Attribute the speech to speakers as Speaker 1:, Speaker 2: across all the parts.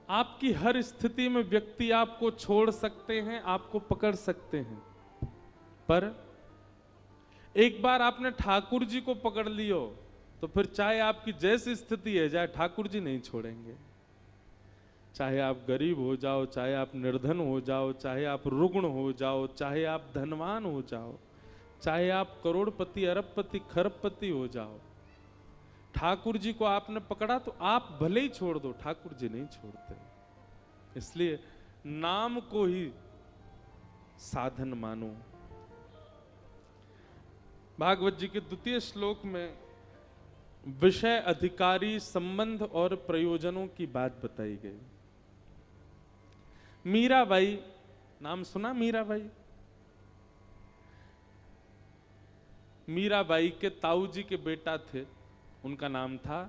Speaker 1: आपकी हर स्थिति में व्यक्ति आपको छोड़ सकते हैं, आपको पकड़ सकते हैं, पर एक बार आपने ठाकुर जी को पकड़ लियो तो फिर चाहे आपकी जैसी स्थिति है जाए, ठाकुर जी नहीं छोड़ेंगे। चाहे आप गरीब हो जाओ, चाहे आप निर्धन हो जाओ, चाहे आप रुग्ण हो जाओ, चाहे आप धनवान हो जाओ, चाहे आप करोड़पति, अरबपति, खरबपति हो जाओ, ठाकुर जी को आपने पकड़ा तो आप भले ही छोड़ दो, ठाकुर जी नहीं छोड़ते। इसलिए नाम को ही साधन मानो। भागवत जी के द्वितीय श्लोक में विषय, अधिकारी, संबंध और प्रयोजनों की बात बताई गई। मीराबाई, नाम सुना मीराबाई? मीराबाई के ताऊ जी के बेटा थे, उनका नाम था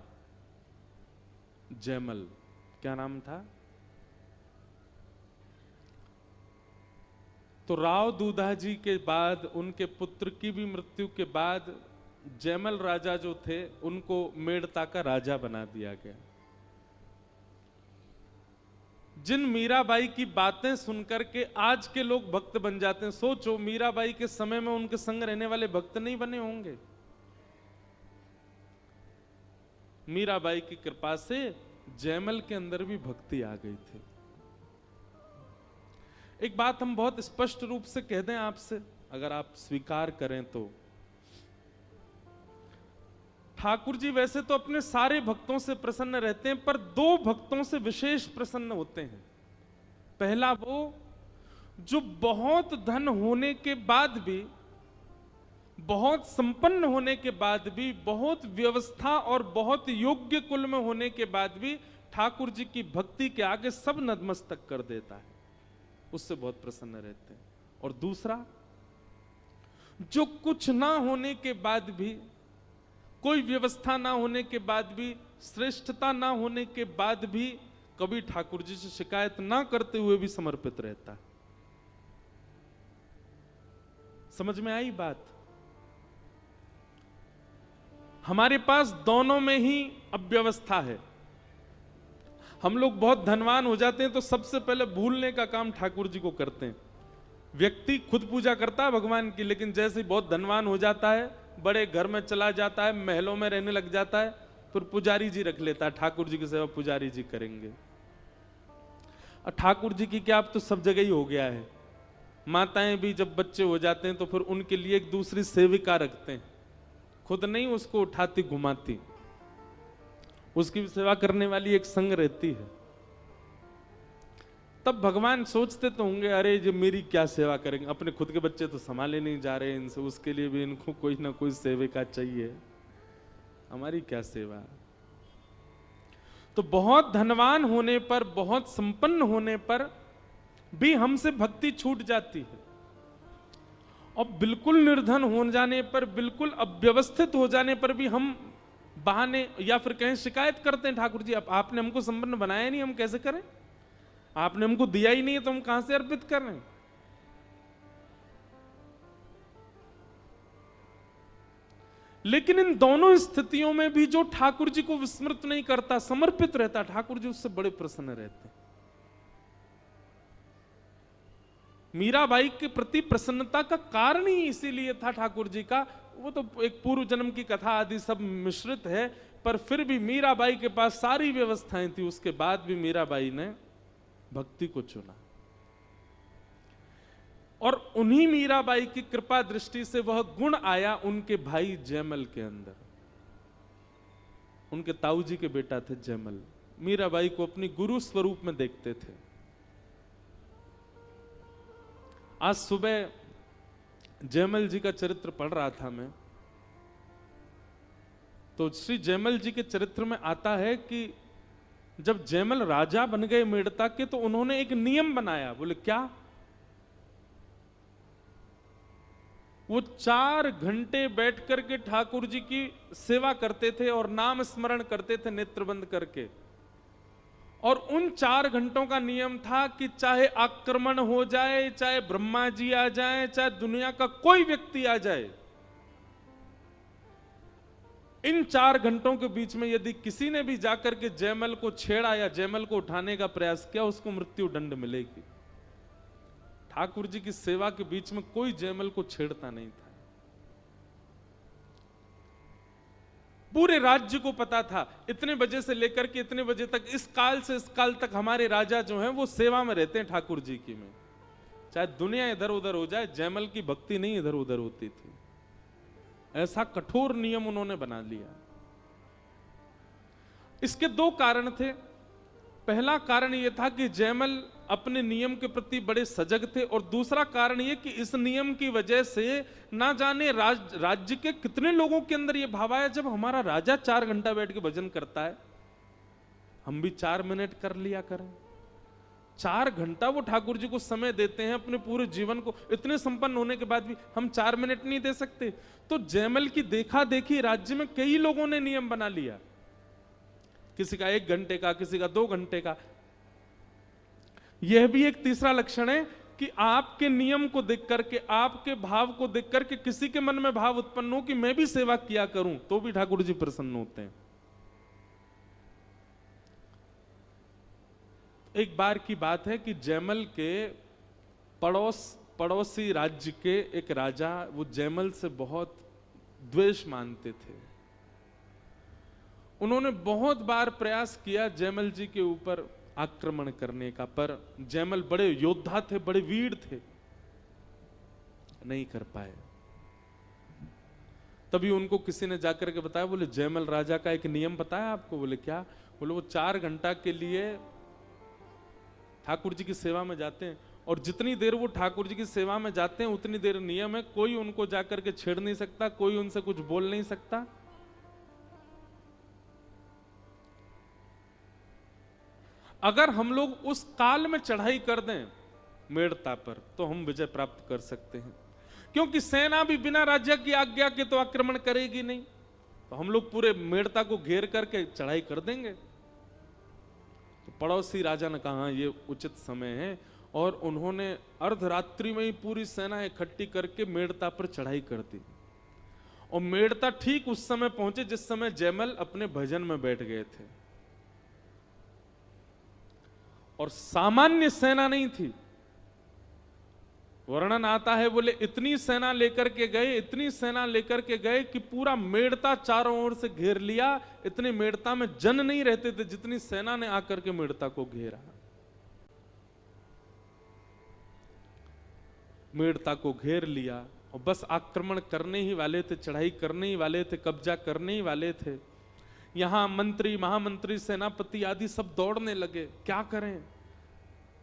Speaker 1: जयमल। क्या नाम था? तो राव दूधा जी के बाद, उनके पुत्र की भी मृत्यु के बाद जयमल राजा जो थे उनको मेड़ता का राजा बना दिया गया। जिन मीराबाई की बातें सुनकर के आज के लोग भक्त बन जाते हैं, सोचो मीराबाई के समय में उनके संग रहने वाले भक्त नहीं बने होंगे। मीराबाई की कृपा से जयमल के अंदर भी भक्ति आ गई थी। एक बात हम बहुत स्पष्ट रूप से कह दें आपसे, अगर आप स्वीकार करें तो, ठाकुर जी वैसे तो अपने सारे भक्तों से प्रसन्न रहते हैं, पर दो भक्तों से विशेष प्रसन्न होते हैं। पहला वो जो बहुत धन होने के बाद भी, बहुत संपन्न होने के बाद भी, बहुत व्यवस्था और बहुत योग्य कुल में होने के बाद भी ठाकुर जी की भक्ति के आगे सब नतमस्तक कर देता है, उससे बहुत प्रसन्न रहते हैं। और दूसरा, जो कुछ ना होने के बाद भी, कोई व्यवस्था ना होने के बाद भी, श्रेष्ठता ना होने के बाद भी कभी ठाकुर जी से शिकायत ना करते हुए भी समर्पित रहता है। समझ में आई बात? हमारे पास दोनों में ही अव्यवस्था है। हम लोग बहुत धनवान हो जाते हैं तो सबसे पहले भूलने का काम ठाकुर जी को करते हैं। व्यक्ति खुद पूजा करता है भगवान की, लेकिन जैसे ही बहुत धनवान हो जाता है, बड़े घर में चला जाता है, महलों में रहने लग जाता है, फिर पुजारी जी रख लेता है, ठाकुर जी की सेवा पुजारी जी करेंगे। और ठाकुर जी की क्या, अब तो सब जगह ही हो गया है। माताएं भी जब बच्चे हो जाते हैं तो फिर उनके लिए एक दूसरी सेविका रखते हैं, खुद नहीं उसको उठाती घुमाती, उसकी भी सेवा करने वाली एक संग रहती है। तब भगवान सोचते तो होंगे, अरे जो मेरी क्या सेवा करेंगे, अपने खुद के बच्चे तो संभाले नहीं जा रहे इनसे, उसके लिए भी इनको कोई ना कोई सेविका चाहिए, हमारी क्या सेवा। तो बहुत धनवान होने पर, बहुत संपन्न होने पर भी हमसे भक्ति छूट जाती है, और बिल्कुल निर्धन हो जाने पर, बिल्कुल अव्यवस्थित हो जाने पर भी हम बहाने या फिर कहीं शिकायत करते हैं, ठाकुर जी आपने हमको संपन्न बनाया नहीं, हम कैसे करें, आपने हमको दिया ही नहीं है तो हम कहां से अर्पित कर रहे हैं। लेकिन इन दोनों स्थितियों में भी जो ठाकुर जी को विस्मृत नहीं करता, समर्पित रहता, ठाकुर जी उससे बड़े प्रसन्न रहते हैं। मीराबाई के प्रति प्रसन्नता का कारण ही इसीलिए था ठाकुर जी का, वो तो एक पूर्व जन्म की कथा आदि सब मिश्रित है, पर फिर भी मीराबाई के पास सारी व्यवस्थाएं थी, उसके बाद भी मीराबाई ने भक्ति को चुना। और उन्हीं मीराबाई की कृपा दृष्टि से वह गुण आया उनके भाई जयमल के अंदर। उनके ताऊ जी के बेटा थे जयमल, मीराबाई को अपनी गुरु स्वरूप में देखते थे। आज सुबह जयमल जी का चरित्र पढ़ रहा था मैं, तो श्री जयमल जी के चरित्र में आता है कि जब जयमल राजा बन गए मेड़ता के, तो उन्होंने एक नियम बनाया। बोले क्या? वो 4 घंटे बैठ करके ठाकुर जी की सेवा करते थे और नाम स्मरण करते थे नेत्र बंद करके। और उन 4 घंटों का नियम था कि चाहे आक्रमण हो जाए, चाहे ब्रह्मा जी आ जाए, चाहे दुनिया का कोई व्यक्ति आ जाए, इन 4 घंटों के बीच में यदि किसी ने भी जाकर के जयमल को छेड़ा या जयमल को उठाने का प्रयास किया, उसको मृत्यु दंड मिलेगी। ठाकुर जी की सेवा के बीच में कोई जयमल को छेड़ता नहीं था। पूरे राज्य को पता था इतने बजे से लेकर के इतने बजे तक, इस काल से इस काल तक हमारे राजा जो हैं वो सेवा में रहते हैं ठाकुर जी की में। चाहे दुनिया इधर उधर हो जाए, जयमल की भक्ति नहीं इधर उधर होती थी। ऐसा कठोर नियम उन्होंने बना लिया। इसके 2 कारण थे। पहला कारण यह था कि जयमल अपने नियम के प्रति बड़े सजग थे, और दूसरा कारण यह कि इस नियम की वजह से ना जाने राज्य के कितने लोगों के अंदर यह भाव आया, जब हमारा राजा 4 घंटा बैठ के भजन करता है, हम भी 4 मिनट कर लिया करें। 4 घंटा वो ठाकुर जी को समय देते हैं अपने पूरे जीवन को, इतने संपन्न होने के बाद भी हम 4 मिनट नहीं दे सकते। तो जयमल की देखा देखी राज्य में कई लोगों ने नियम बना लिया, किसी का 1 घंटे का, किसी का 2 घंटे का। यह भी एक तीसरा लक्षण है कि आपके नियम को देख करके, आपके भाव को देख करके किसी के मन में भाव उत्पन्न हो कि मैं भी सेवा किया करूं, तो भी ठाकुर जी प्रसन्न होते हैं। एक बार की बात है कि जयमल के पड़ोसी राज्य के एक राजा, वो जयमल से बहुत द्वेष मानते थे। उन्होंने बहुत बार प्रयास किया जयमल जी के ऊपर आक्रमण करने का, पर जयमल बड़े योद्धा थे, बड़े वीर थे, नहीं कर पाए। तभी उनको किसी ने जाकर के बताया, बोले जयमल राजा का एक नियम पता है आपको? बोले क्या? बोले वो 4 घंटा के लिए ठाकुर जी की सेवा में जाते हैं, और जितनी देर वो ठाकुर जी की सेवा में जाते हैं उतनी देर नियम है, कोई उनको जाकर के छेड़ नहीं सकता, कोई उनसे कुछ बोल नहीं सकता। अगर हम लोग उस काल में चढ़ाई कर दें मेड़ता पर, तो हम विजय प्राप्त कर सकते हैं, क्योंकि सेना भी बिना राजा की आज्ञा के तो आक्रमण करेगी नहीं। तो हम लोग पूरे मेड़ता को घेर करके चढ़ाई कर देंगे। तो पड़ोसी राजा ने कहा ये उचित समय है, और उन्होंने अर्धरात्रि में ही पूरी सेना इकट्ठी करके मेड़ता पर चढ़ाई कर दी। और मेड़ता ठीक उस समय पहुंचे जिस समय जयमल अपने भजन में बैठ गए थे, और सामान्य सेना नहीं थी। वर्णन आता है, बोले इतनी सेना लेकर के गए, इतनी सेना लेकर के गए कि पूरा मेड़ता चारों ओर से घेर लिया। इतने मेड़ता में जन नहीं रहते थे जितनी सेना ने आकर के मेड़ता को घेरा। मेड़ता को घेर लिया और बस आक्रमण करने ही वाले थे, चढ़ाई करने ही वाले थे, कब्जा करने ही वाले थे। यहां मंत्री, महामंत्री, सेनापति आदि सब दौड़ने लगे, क्या करें?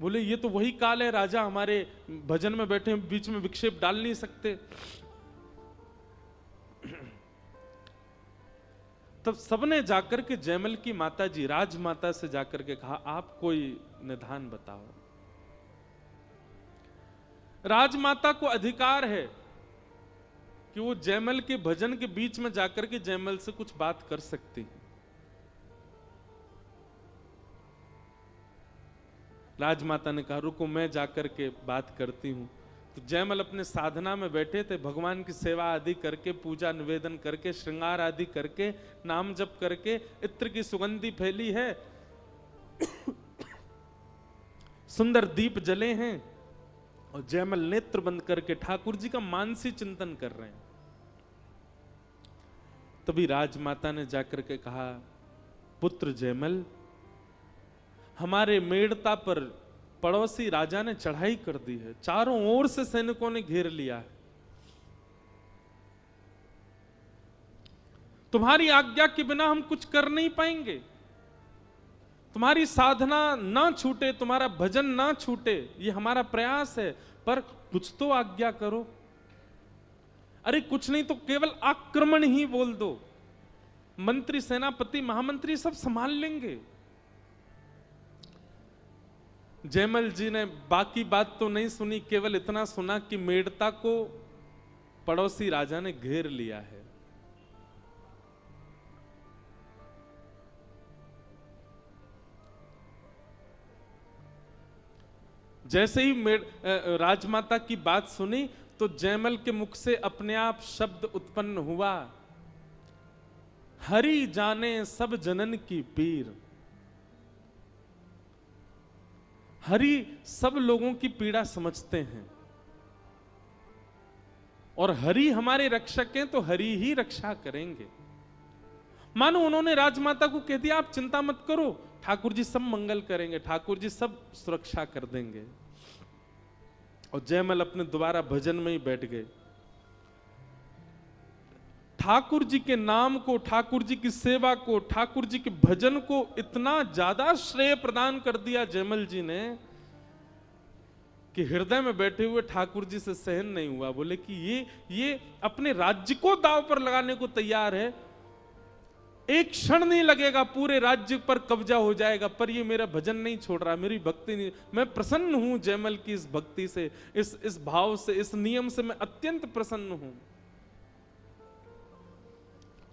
Speaker 1: बोले ये तो वही काल है, राजा हमारे भजन में बैठे, बीच में विक्षेप डाल नहीं सकते। तब सबने जाकर के जयमल की माता जी, राजमाता से जाकर के कहा, आप कोई निदान बताओ। राजमाता को अधिकार है कि वो जयमल के भजन के बीच में जाकर के जयमल से कुछ बात कर सकती है। राजमाता ने कहा, रुको मैं जाकर के बात करती हूं। तो जयमल अपने साधना में बैठे थे, भगवान की सेवा आदि करके, पूजा निवेदन करके, श्रृंगार आदि करके, नाम जप करके, इत्र की सुगंधी फैली है, सुंदर दीप जले हैं, और जयमल नेत्र बंद करके ठाकुर जी का मानसी चिंतन कर रहे हैं। तभी राजमाता ने जाकर के कहा, पुत्र जयमल, हमारे मेड़ता पर पड़ोसी राजा ने चढ़ाई कर दी है, चारों ओर से सैनिकों ने घेर लिया है। तुम्हारी आज्ञा के बिना हम कुछ कर नहीं पाएंगे। तुम्हारी साधना ना छूटे, तुम्हारा भजन ना छूटे, ये हमारा प्रयास है, पर कुछ तो आज्ञा करो। अरे कुछ नहीं तो केवल आक्रमण ही बोल दो, मंत्री, सेनापति, महामंत्री सब संभाल लेंगे। जयमल जी ने बाकी बात तो नहीं सुनी, केवल इतना सुना कि मेड़ता को पड़ोसी राजा ने घेर लिया है। जैसे ही राजमाता की बात सुनी तो जयमल के मुख से अपने आप शब्द उत्पन्न हुआ, हरि जाने सब जनन की पीर। हरि सब लोगों की पीड़ा समझते हैं, और हरि हमारे रक्षक हैं तो हरि ही रक्षा करेंगे। मानो उन्होंने राजमाता को कह दिया आप चिंता मत करो, ठाकुर जी सब मंगल करेंगे, ठाकुर जी सब सुरक्षा कर देंगे। और जयमल अपने दोबारा भजन में ही बैठ गए। ठाकुर जी के नाम को, ठाकुर जी की सेवा को, ठाकुर जी के भजन को इतना ज्यादा श्रेय प्रदान कर दिया जयमल जी ने कि हृदय में बैठे हुए ठाकुर जी से सहन नहीं हुआ। बोले कि ये अपने राज्य को दांव पर लगाने को तैयार है, एक क्षण नहीं लगेगा पूरे राज्य पर कब्जा हो जाएगा, पर ये मेरा भजन नहीं छोड़ रहा, मेरी भक्ति नहीं। मैं प्रसन्न हूं जयमल की इस भक्ति से, इस भाव से, इस नियम से मैं अत्यंत प्रसन्न हूं।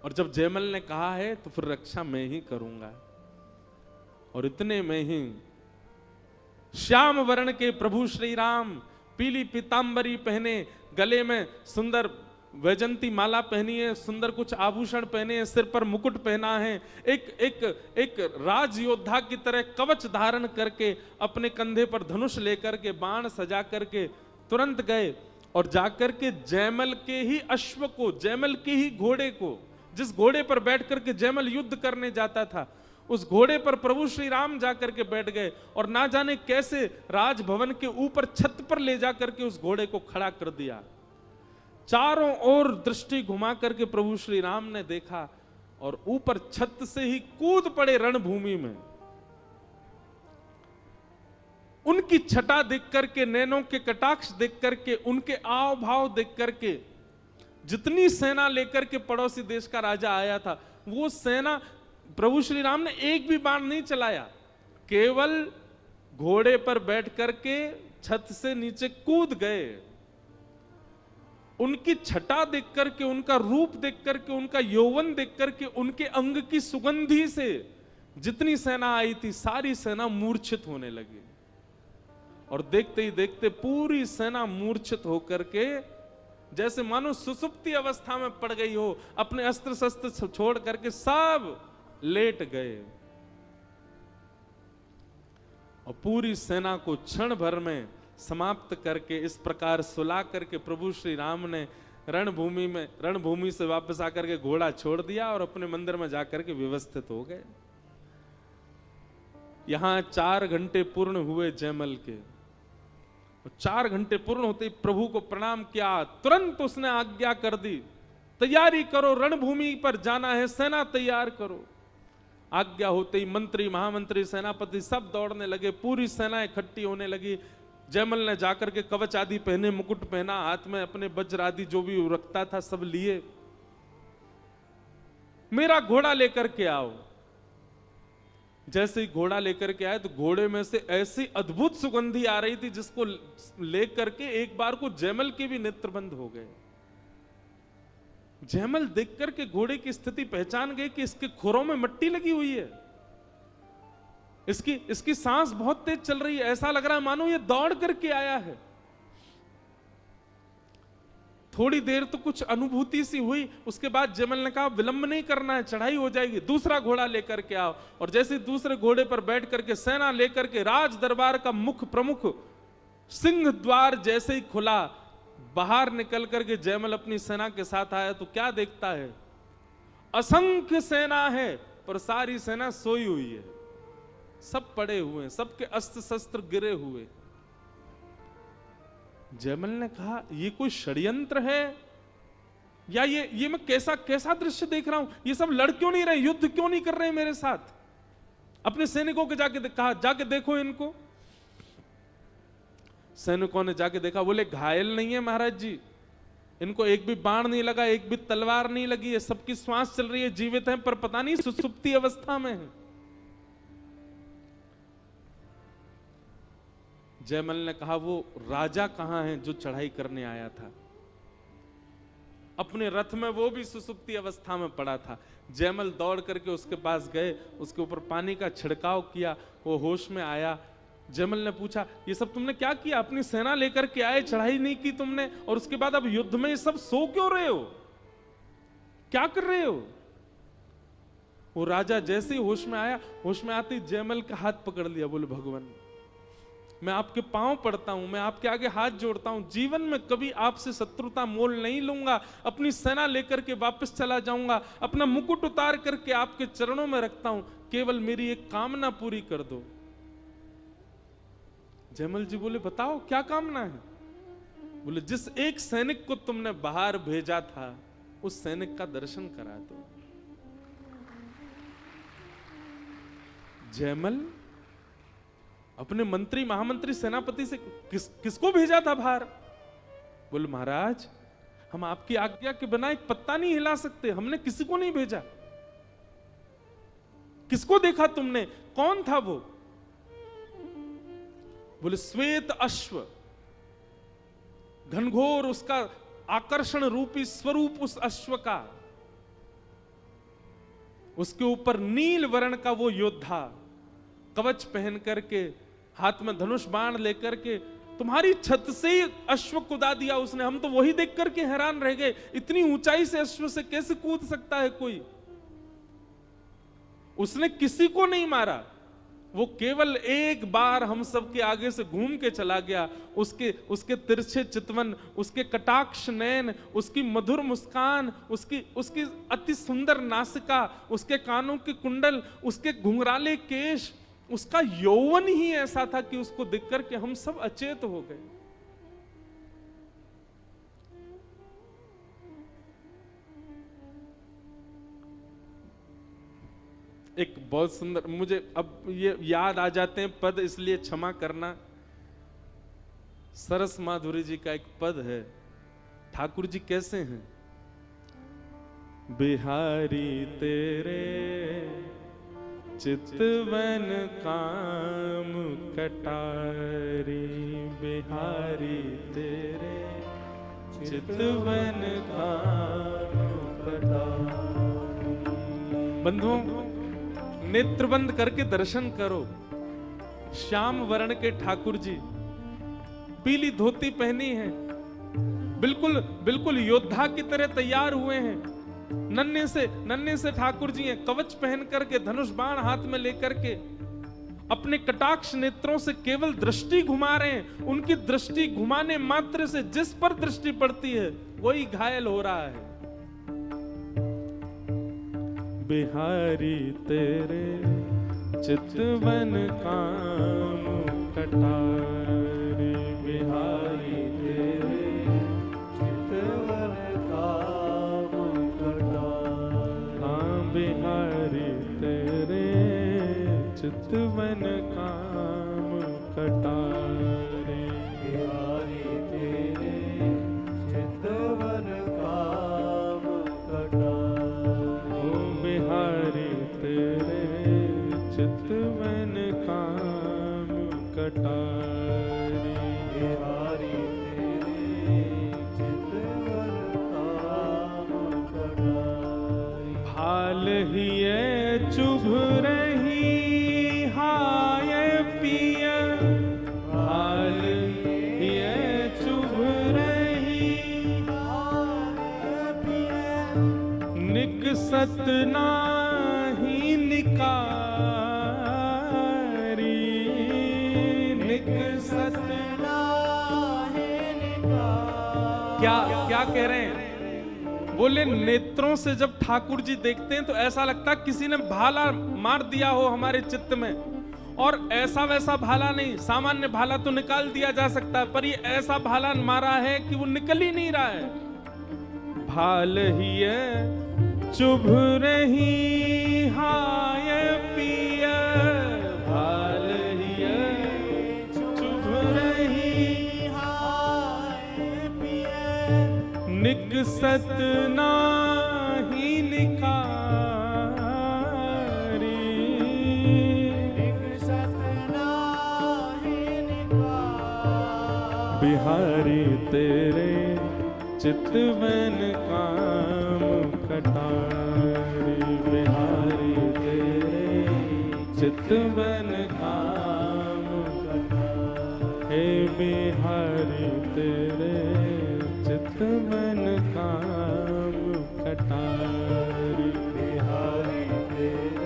Speaker 1: और जब जयमल ने कहा है तो फिर रक्षा मैं ही करूंगा। और इतने में ही श्याम वर्ण के प्रभु श्री राम पीली पीतांबरी पहने, गले में सुंदर वैजंती माला पहनी है, सुंदर कुछ आभूषण पहने हैं, सिर पर मुकुट पहना है, एक राज योद्धा की तरह कवच धारण करके, अपने कंधे पर धनुष लेकर के, बाण सजा करके तुरंत गए और जाकर के जयमल के ही अश्व को, जयमल के ही घोड़े को, जिस घोड़े पर बैठ करके जयमल युद्ध करने जाता था, उस घोड़े पर प्रभु श्री राम जाकर के बैठ गए और ना जाने कैसे राजभवन के ऊपर छत पर ले जाकर के उस घोड़े को खड़ा कर दिया। चारों ओर दृष्टि घुमा करके प्रभु श्री राम ने देखा और ऊपर छत से ही कूद पड़े रणभूमि में। उनकी छटा देख करके, नैनों के कटाक्ष देख करके, उनके आव भाव देख करके, जितनी सेना लेकर के पड़ोसी देश का राजा आया था, वो सेना, प्रभु श्री राम ने एक भी बाण नहीं चलाया, केवल घोड़े पर बैठ करके छत से नीचे कूद गए। उनकी छटा देख करके, उनका रूप देख करके, उनका यौवन देख करके, उनके अंग की सुगंधी से जितनी सेना आई थी सारी सेना मूर्छित होने लगी। और देखते ही देखते पूरी सेना मूर्छित होकर के जैसे मानो सुसुप्ति अवस्था में पड़ गई हो, अपने अस्त्र शस्त्र छोड़ करके सब लेट गए। और पूरी सेना को क्षण भर में समाप्त करके, इस प्रकार सुला करके प्रभु श्री राम ने रणभूमि से वापस आकर के घोड़ा छोड़ दिया और अपने मंदिर में जाकर के व्यवस्थित हो गए। यहां 4 घंटे पूर्ण हुए जयमल के। 4 घंटे पूर्ण होते ही प्रभु को प्रणाम किया, तुरंत उसने आज्ञा कर दी, तैयारी करो, रणभूमि पर जाना है, सेना तैयार करो। आज्ञा होते ही मंत्री, महामंत्री, सेनापति सब दौड़ने लगे, पूरी सेना इकट्ठी होने लगी। जयमल ने जाकर के कवच आदि पहने, मुकुट पहना, हाथ में अपने वज्र आदि जो भी रखता था सब लिए। मेरा घोड़ा लेकर के आओ। जैसे ही घोड़ा लेकर के आए तो घोड़े में से ऐसी अद्भुत सुगंधी आ रही थी जिसको लेकर के एक बार को जयमल के भी नेत्र बंद हो गए। जयमल देख करके घोड़े की स्थिति पहचान गए कि इसके खुरों में मिट्टी लगी हुई है, इसकी सांस बहुत तेज चल रही है, ऐसा लग रहा है मानो ये दौड़ करके आया है। थोड़ी देर तो कुछ अनुभूति सी हुई, उसके बाद जयमल ने कहा विलंब नहीं करना है, चढ़ाई हो जाएगी, दूसरा घोड़ा लेकर के आओ। और जैसे दूसरे घोड़े पर बैठ करके सेना लेकर के राज दरबार का मुख प्रमुख सिंह द्वार जैसे ही खुला, बाहर निकल करके जयमल अपनी सेना के साथ आया तो क्या देखता है, असंख्य सेना है पर सारी सेना सोई हुई है, सब पड़े हुए हैं, सबके अस्त्र शस्त्र गिरे हुए। जयमल ने कहा ये कोई षड्यंत्र है या ये मैं कैसा दृश्य देख रहा हूं, ये सब लड़ क्यों नहीं रहे, युद्ध क्यों नहीं कर रहे मेरे साथ। अपने सैनिकों के कहा जाके देखो इनको। सैनिकों ने जाके देखा, बोले घायल नहीं है महाराज जी, इनको एक भी बाण नहीं लगा, एक भी तलवार नहीं लगी है, सबकी श्वास चल रही है, जीवित हैं, पर पता नहीं सुसुप्ति अवस्था में है। जयमल ने कहा वो राजा कहां है जो चढ़ाई करने आया था, अपने रथ में वो भी सुसुप्ति अवस्था में पड़ा था। जयमल दौड़ करके उसके पास गए, उसके ऊपर पानी का छिड़काव किया, वो होश में आया। जयमल ने पूछा ये सब तुमने क्या किया, अपनी सेना लेकर के आए, चढ़ाई नहीं की तुमने, और उसके बाद अब युद्ध में ये सब सो क्यों रहे हो, क्या कर रहे हो। वो राजा जैसे ही होश में आया, होश में आते ही जयमल का हाथ पकड़ लिया, बोले भगवान मैं आपके पांव पड़ता हूं, मैं आपके आगे हाथ जोड़ता हूं, जीवन में कभी आपसे शत्रुता मोल नहीं लूंगा, अपनी सेना लेकर के वापस चला जाऊंगा, अपना मुकुट उतार करके आपके चरणों में रखता हूं, केवल मेरी एक कामना पूरी कर दो। जयमल जी बोले बताओ क्या कामना है? बोले जिस एक सैनिक को तुमने बाहर भेजा था उस सैनिक का दर्शन करा दो। जयमल अपने मंत्री महामंत्री सेनापति से किसको भेजा था बाहर? बोले महाराज हम आपकी आज्ञा के बिना एक पत्ता नहीं हिला सकते, हमने किसी को नहीं भेजा। किसको देखा तुमने? कौन था वो? बोले श्वेत अश्व, घनघोर उसका आकर्षण रूपी स्वरूप उस अश्व का, उसके ऊपर नील वर्ण का वो योद्धा, कवच पहन करके, हाथ में धनुष बाण लेकर के, तुम्हारी छत से ही अश्व कूदा दिया उसने। हम तो वही देख करके हैरान रह गए, इतनी ऊंचाई से अश्व से कैसे कूद सकता है कोई? उसने किसी को नहीं मारा, वो केवल एक बार हम सब के आगे से घूम के चला गया। उसके तिरछे चितवन, उसके कटाक्ष नयन, उसकी मधुर मुस्कान, उसकी अति सुंदर नासिका, उसके कानों के कुंडल, उसके घुंघराले केश, उसका यौवन ही ऐसा था कि उसको देख करके हम सब अचेत हो गए। एक बहुत सुंदर, मुझे अब ये याद आ जाते हैं पद, इसलिए क्षमा करना। सरस माधुरी जी का एक पद है, ठाकुर जी कैसे हैं? बिहारी तेरे चितवन काम कटारी, बिहारी तेरे चितवन काम कटारी। बंधुओं नेत्र बंद करके दर्शन करो, श्याम वर्ण के ठाकुर जी, पीली धोती पहनी है, बिल्कुल बिल्कुल योद्धा की तरह तैयार हुए हैं। नन्हे से ठाकुर जी हैं, कवच पहन करके, धनुष बाण हाथ में लेकर के, अपने कटाक्ष नेत्रों से केवल दृष्टि घुमा रहे हैं। उनकी दृष्टि घुमाने मात्र से जिस पर दृष्टि पड़ती है वही घायल हो रहा है। बिहारी तेरे चितवन काम कटारी, बिहारी तेरे चितवन काम कटारी, हाँ बिहारी तेरे चितवन काम कटारी, बिहारी तेरे चितवन काम कटारी, बिहारी तेरे चितवन काम कटारी, बिहारी तेरे चितवन काम कटारी। भाल हिये चुभ रही हाय पिया, भाल हिये चुभ रही हाय पिया, निकसत नाही निकारी, निकसत नाही निकारी। क्या कह रहे हैं? बोले नेत्रों से जब ठाकुर जी देखते हैं तो ऐसा लगता है किसी ने भाला मार दिया हो हमारे चित्त में, और ऐसा वैसा भाला नहीं, सामान्य भाला तो निकाल दिया जा सकता है, पर ये ऐसा भाला मारा है कि वो निकल ही नहीं रहा है। भाल ही है चुभ रही हाय पिया, भाल ही है चुभ रही हाय पिया, निकसत नाही निकारी, निकसत नाही निकारी। बिहारी तेरे चितवन काम कटारी, बिहारी तेरे चितवन काम कटारी, हे बिहारी तेरे चितवन काम कटारी, बिहारी तेरे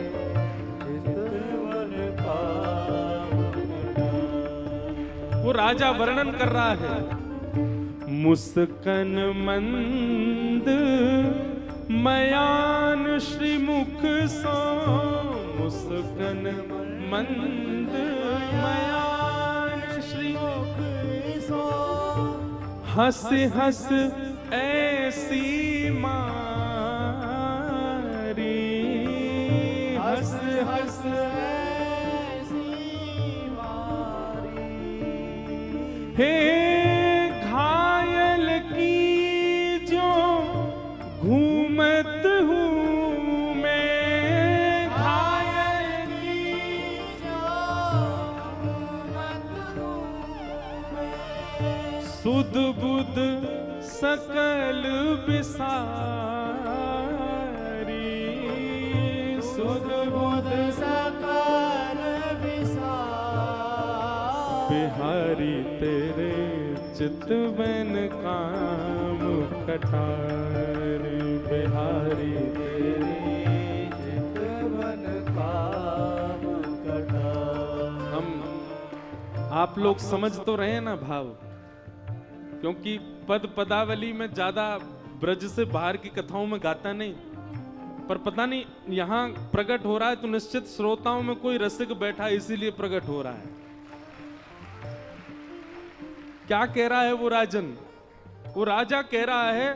Speaker 1: वो राजा वर्णन कर रहा है। मुस्कन मंद मयान श्रीमुख सो, मुस्कन मंद मयान श्रीमुख सो, हंस हंस ऐसी मारी, हंस हंस ऐसी मारी। हे घायल की जो घूमत हूँ मैं, घायल की जो घूमत हूँ मैं, सुध बुध सकल बिसारी, सुध बुध सकल बिसारी। बिहारी तेरे चितवन काम कटारी, बिहारी तेरे चितवन काम कटारी। हम आप लोग समझ तो रहे हैं ना भाव, क्योंकि पद पदावली में ज्यादा ब्रज से बाहर की कथाओं में गाता नहीं, पर पता नहीं यहां प्रकट हो रहा है तो निश्चित श्रोताओं में कोई रसिक बैठा है, इसीलिए प्रकट हो रहा है। क्या कह रहा है वो राजन? वो राजा कह रहा है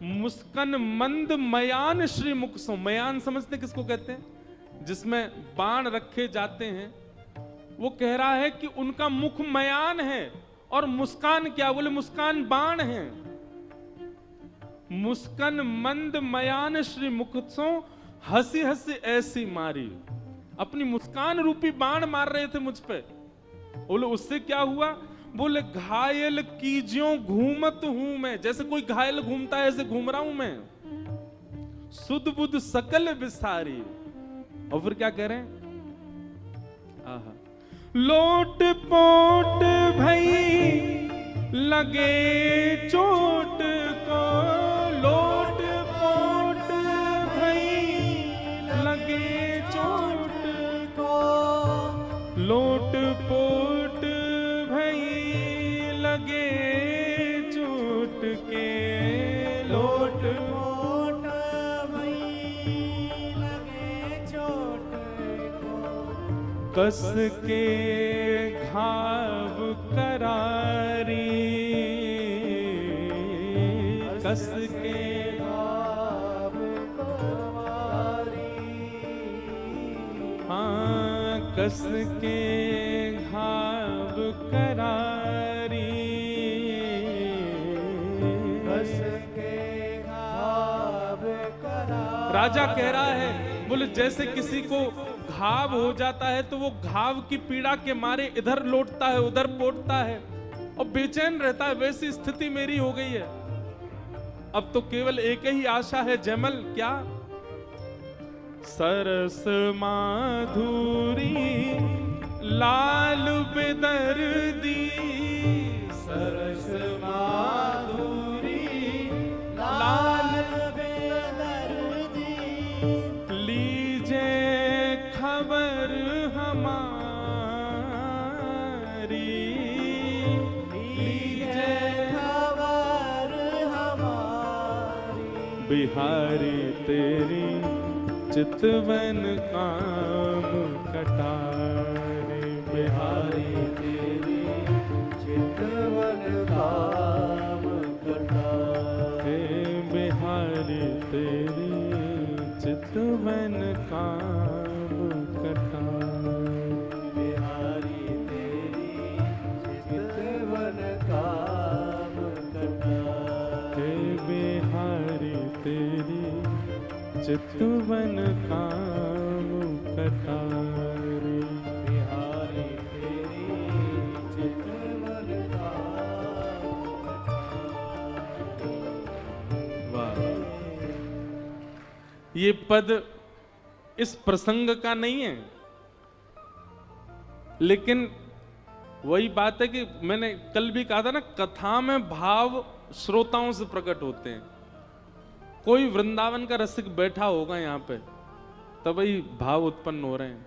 Speaker 1: मुस्कन मंद मयान श्री मुख सो। मयान समझते किसको कहते हैं? जिसमें बाण रखे जाते हैं। वो कह रहा है कि उनका मुख मयान है और मुस्कान क्या? बोले मुस्कान बाण है। मुस्कन मंद मयान श्री मुख सो, हंसी हंसी ऐसी मारी। अपनी मुस्कान रूपी बाण मार रहे थे मुझ पे। बोले उससे क्या हुआ? बोले घायल कीजियो घूमत हूं मैं, जैसे कोई घायल घूमता है ऐसे घूम रहा हूं मैं। सुध बुध सकल बिसारी। और फिर क्या कह रहे हैं? आहा, लोट पोट भई लगे चोट को, लोट पोट भई लगे चोट को, लोट पोट भई लगे चोट के, लोट पोट भई लगे चोट को, कस के घाव करारी, कस के घाव करारी। हाँ, कस के घाव करारी, कस के घाव करारी। राजा कह रहा है, बोले जैसे किसी को घाव हो जाता है तो वो घाव की पीड़ा के मारे इधर लौटता है उधर पोटता है और बेचैन रहता है, वैसी स्थिति मेरी हो गई है। अब तो केवल एक ही आशा है जयमल, क्या? सरस माधुरी लाल बेदर्दी, सरस माधुरी लाल बेदर्दी, लीजे खबर हमारी, लीजे खबर हमारी। बिहारी तेरी चितवन काम कटारी, बिहारी तेरी चितवन काम कटारी, बिहारी तेरी चितवन काम कटारी, बिहारी तेरी चितवन काम कटारी, बिहारी तेरी चितवन काम कटारी, बिहारी तेरी चितवन काम कटारी। वाह, ये पद इस प्रसंग का नहीं है, लेकिन वही बात है कि मैंने कल भी कहा था ना, कथा में भाव श्रोताओं से प्रकट होते हैं। कोई वृंदावन का रसिक बैठा होगा यहाँ पे, तभी भाव उत्पन्न हो रहे हैं।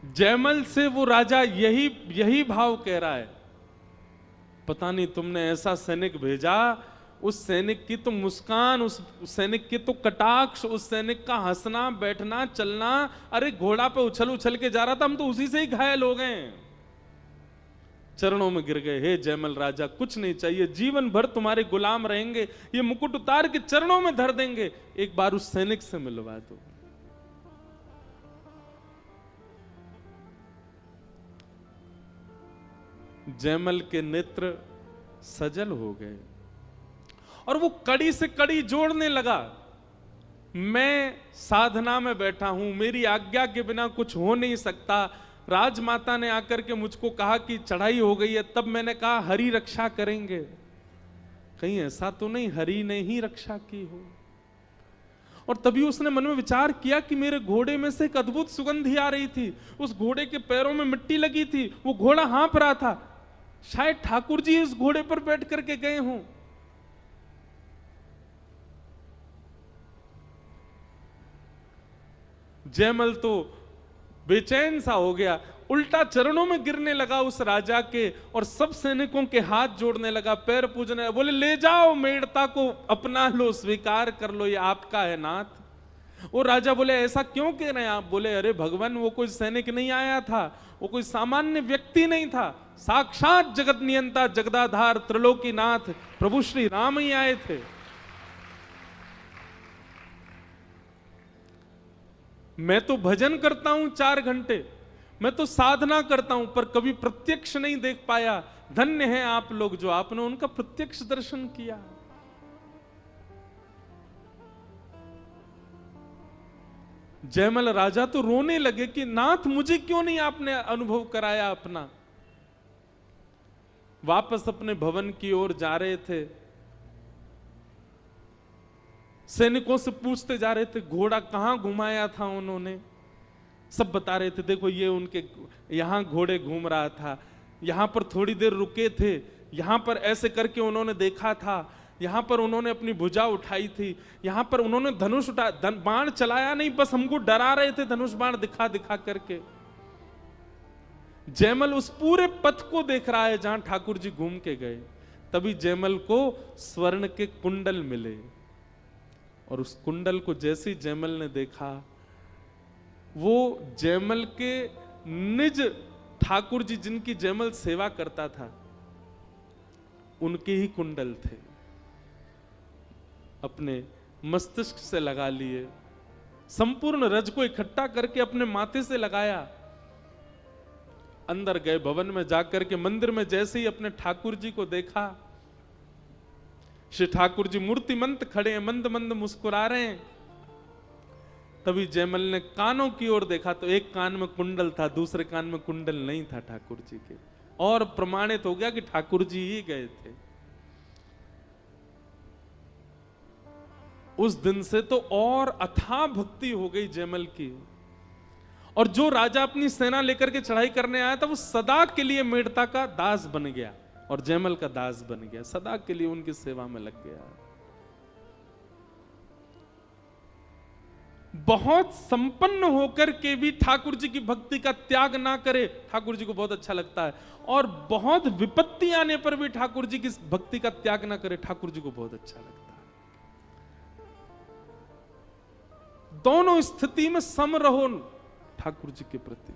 Speaker 1: जयमल से वो राजा यही यही भाव कह रहा है, पता नहीं तुमने ऐसा सैनिक भेजा, उस सैनिक की तो मुस्कान, उस सैनिक की तो कटाक्ष, उस सैनिक का हंसना बैठना चलना, अरे घोड़ा पे उछल उछल के जा रहा था, हम तो उसी से ही घायल हो गए। चरणों में गिर गए, हे जयमल राजा कुछ नहीं चाहिए, जीवन भर तुम्हारे गुलाम रहेंगे, ये मुकुट उतार के चरणों में धर देंगे, एक बार उस सैनिक से मिलवा दो। जयमल के नेत्र सजल हो गए और वो कड़ी से कड़ी जोड़ने लगा, मैं साधना में बैठा हूं, मेरी आज्ञा के बिना कुछ हो नहीं सकता। राजमाता ने आकर के मुझको कहा कि चढ़ाई हो गई है, तब मैंने कहा हरि रक्षा करेंगे, कहीं ऐसा तो नहीं हरि ने ही रक्षा की हो। और तभी उसने मन में विचार किया कि मेरे घोड़े में से एक अद्भुत सुगंधी आ रही थी, उस घोड़े के पैरों में मिट्टी लगी थी, वो घोड़ा हाँफ रहा था, शायद ठाकुर जी इस घोड़े पर बैठ करके गए हों। जयमल तो बेचैन सा हो गया, उल्टा चरणों में गिरने लगा उस राजा के और सब सैनिकों के हाथ जोड़ने लगा, पैर पूजने, बोले ले जाओ मेड़ता को, अपना लो, स्वीकार कर लो, ये आपका है नाथ। वो राजा बोले ऐसा क्यों कह रहे हैं आप? बोले अरे भगवान, वो कोई सैनिक नहीं आया था, वो कोई सामान्य व्यक्ति नहीं था, साक्षात जगत नियंता जगदाधार त्रिलोकीनाथ प्रभु श्री राम ही आए थे। मैं तो भजन करता हूं 4 घंटे, मैं तो साधना करता हूं, पर कभी प्रत्यक्ष नहीं देख पाया। धन्य है आप लोग जो आपने उनका प्रत्यक्ष दर्शन किया। जयमल राजा तो रोने लगे कि नाथ मुझे क्यों नहीं आपने अनुभव कराया अपना। वापस अपने भवन की ओर जा रहे थे, सैनिकों से पूछते जा रहे थे घोड़ा कहां घुमाया था उन्होंने, सब बता रहे थे, देखो ये उनके यहां घोड़े घूम रहा था, यहां पर थोड़ी देर रुके थे, यहां पर ऐसे करके उन्होंने देखा था, यहां पर उन्होंने अपनी भुजा उठाई थी, यहां पर उन्होंने धनुष बाण चलाया नहीं, बस हमको डरा रहे थे धनुष बाण दिखा दिखा करके। जयमल उस पूरे पथ को देख रहा है जहां ठाकुर जी घूम के गए। तभी जयमल को स्वर्ण के कुंडल मिले और उस कुंडल को जैसे ही जयमल ने देखा, वो जयमल के निज ठाकुर जी जिनकी जयमल सेवा करता था उनके ही कुंडल थे। अपने मस्तिष्क से लगा लिए, संपूर्ण रज को इकट्ठा करके अपने माथे से लगाया, अंदर गए, भवन में जाकर के मंदिर में जैसे ही अपने ठाकुर जी को देखा, श्री ठाकुर जी मूर्तिमंत खड़े हैं, मंद मंद मुस्कुरा रहे हैं। तभी जयमल ने कानों की ओर देखा तो एक कान में कुंडल था, दूसरे कान में कुंडल नहीं था ठाकुर जी के, और प्रमाणित हो गया कि ठाकुर जी ही गए थे। उस दिन से तो और अथाह भक्ति हो गई जयमल की, और जो राजा अपनी सेना लेकर के चढ़ाई करने आया था वो सदा के लिए मेड़ता का दास बन गया और जयमल का दास बन गया, सदा के लिए उनकी सेवा में लग गया। बहुत संपन्न होकर के भी ठाकुर जी की भक्ति का त्याग ना करे, ठाकुर जी को बहुत अच्छा लगता है, और बहुत विपत्ति आने पर भी ठाकुर जी की भक्ति का त्याग ना करे, ठाकुर जी को बहुत अच्छा लगता है। दोनों स्थिति में सम रहो ठाकुर जी के प्रति।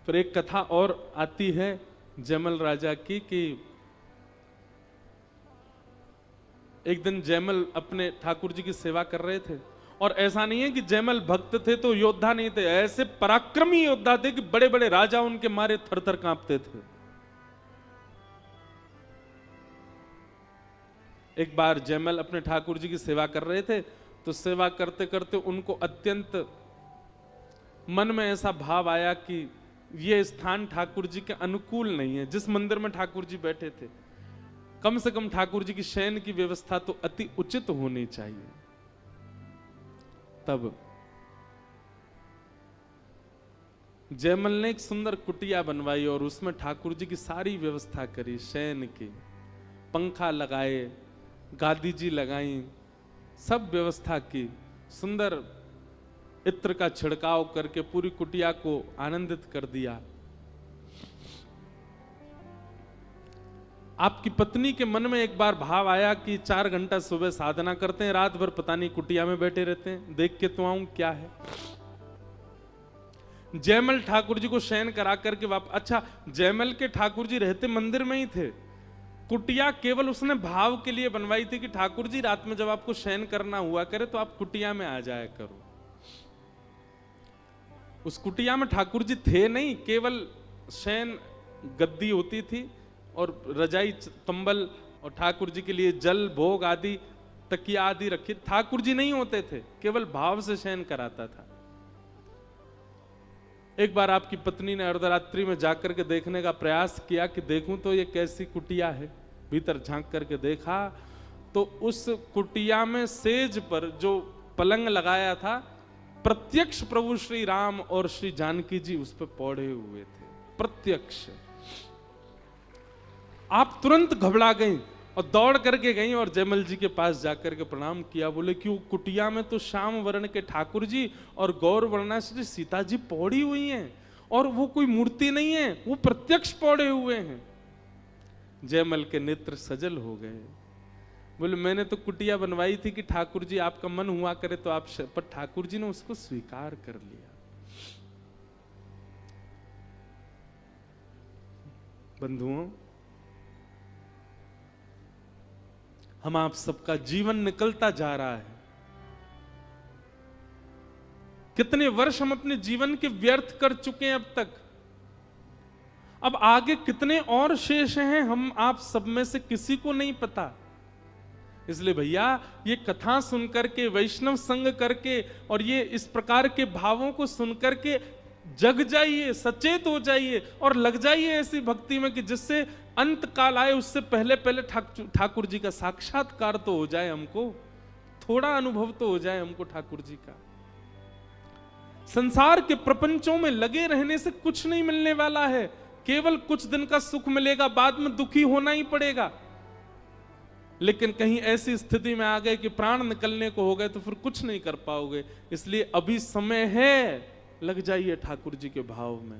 Speaker 1: फिर एक कथा और आती है जयमल राजा की कि एक दिन जयमल अपने ठाकुर जी की सेवा कर रहे थे, और ऐसा नहीं है कि जयमल भक्त थे तो योद्धा नहीं थे, ऐसे पराक्रमी योद्धा थे कि बड़े बड़े राजा उनके मारे थर थर कांपते थे। एक बार जयमल अपने ठाकुर जी की सेवा कर रहे थे, तो सेवा करते करते उनको अत्यंत मन में ऐसा भाव आया कि ये स्थान ठाकुर जी के अनुकूल नहीं है। जिस मंदिर में ठाकुर जी बैठे थे, कम से कम ठाकुर जी की शयन की व्यवस्था तो अति उचित होनी चाहिए। तब जयमल ने एक सुंदर कुटिया बनवाई और उसमें ठाकुर जी की सारी व्यवस्था करी, शयन की, पंखा लगाए, गादी जी लगाई, सब व्यवस्था की, सुंदर इत्र का छिड़काव करके पूरी कुटिया को आनंदित कर दिया। आपकी पत्नी के मन में एक बार भाव आया कि 4 घंटा सुबह साधना करते हैं, रात भर पता नहीं कुटिया में बैठे रहते हैं, देख के तो आऊं क्या है। जयमल ठाकुर जी को शयन करा करके अच्छा, जयमल के ठाकुर जी रहते मंदिर में ही थे, कुटिया केवल उसने भाव के लिए बनवाई थी कि ठाकुर जी रात में जब आपको शयन करना हुआ करे तो आप कुटिया में आ जाया करो। उस कुटिया में ठाकुर जी थे नहीं, केवल शयन गद्दी होती थी और रजाई कंबल और ठाकुर जी के लिए जल भोग आदि तकिया आदि रखी। ठाकुर जी नहीं होते थे, केवल भाव से शयन कराता था। एक बार आपकी पत्नी ने अर्धरात्रि में जाकर के देखने का प्रयास किया कि देखूं तो ये कैसी कुटिया है। भीतर झांक करके देखा तो उस कुटिया में सेज पर जो पलंग लगाया था, प्रत्यक्ष प्रभु श्री राम और श्री जानकी जी उस पर पौड़े हुए थे, प्रत्यक्ष। आप तुरंत घबरा गई और दौड़ करके गई और जयमल जी के पास जाकर के प्रणाम किया। बोले कि वो कुटिया में तो श्याम वर्ण के ठाकुर जी और गौर वर्णा श्री सीता जी पौड़ी हुई हैं, और वो कोई मूर्ति नहीं है, वो प्रत्यक्ष पौड़े हुए हैं। जयमल के नेत्र सजल हो गए। बोले मैंने तो कुटिया बनवाई थी कि ठाकुर जी आपका मन हुआ करे तो आप, पर ठाकुर जी ने उसको स्वीकार कर लिया। बंधुओं, हम आप सबका जीवन निकलता जा रहा है। कितने वर्ष हम अपने जीवन के व्यर्थ कर चुके हैं अब तक। अब आगे कितने और शेष हैं, हम आप सब में से किसी को नहीं पता। इसलिए भैया, ये कथा सुनकर के, वैष्णव संग करके और ये इस प्रकार के भावों को सुनकर के जग जाइए, सचेत हो जाइए और लग जाइए ऐसी भक्ति में कि जिससे अंत काल आए उससे पहले पहले ठाकुर जी का साक्षात्कार तो हो जाए, हमको थोड़ा अनुभव तो हो जाए हमको ठाकुर जी का। संसार के प्रपंचों में लगे रहने से कुछ नहीं मिलने वाला है, केवल कुछ दिन का सुख मिलेगा, बाद में दुखी होना ही पड़ेगा। लेकिन कहीं ऐसी स्थिति में आ गए कि प्राण निकलने को हो गए तो फिर कुछ नहीं कर पाओगे। इसलिए अभी समय है, लग जाइए ठाकुर जी के भाव में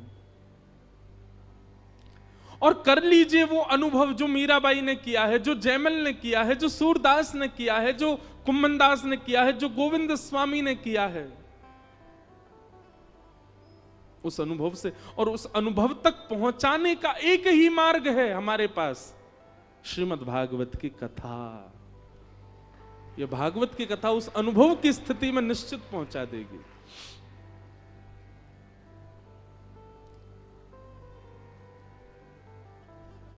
Speaker 1: और कर लीजिए वो अनुभव जो मीराबाई ने किया है, जो जयमल ने किया है, जो सूरदास ने किया है, जो कुम्मनदास ने किया है, जो गोविंद स्वामी ने किया है। उस अनुभव से और उस अनुभव तक पहुंचाने का एक ही मार्ग है हमारे पास, श्रीमद् भागवत की कथा। यह भागवत की कथा उस अनुभव की स्थिति में निश्चित पहुंचा देगी।